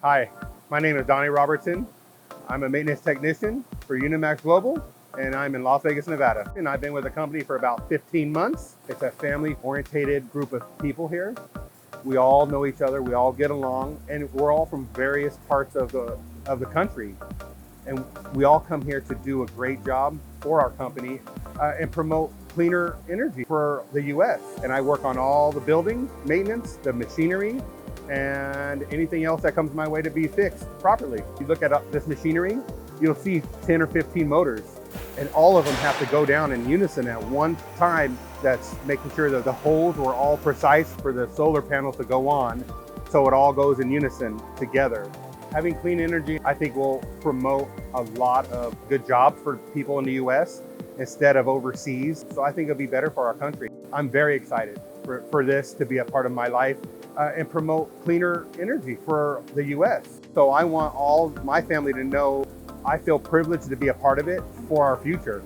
Hi, my name is Donny Robertson. I'm a maintenance technician for Unimacts Global, and I'm in Las Vegas, Nevada. And I've been with the company for about 15 months. It's a family-oriented group of people here. We all know each other, we all get along, and we're all from various parts of the country. And we all come here to do a great job for our company and promote cleaner energy for the US. And I work on all the building maintenance, the machinery, and anything else that comes my way to be fixed properly. If you look at this machinery, you'll see 10 or 15 motors, and all of them have to go down in unison at one time. That's making sure that the holes were all precise for the solar panels to go on, so it all goes in unison together. Having clean energy, I think, will promote a lot of good jobs for people in the US instead of overseas. So I think it'll be better for our country. I'm very excited for this to be a part of my life and promote cleaner energy for the US. So I want all my family to know I feel privileged to be a part of it for our future.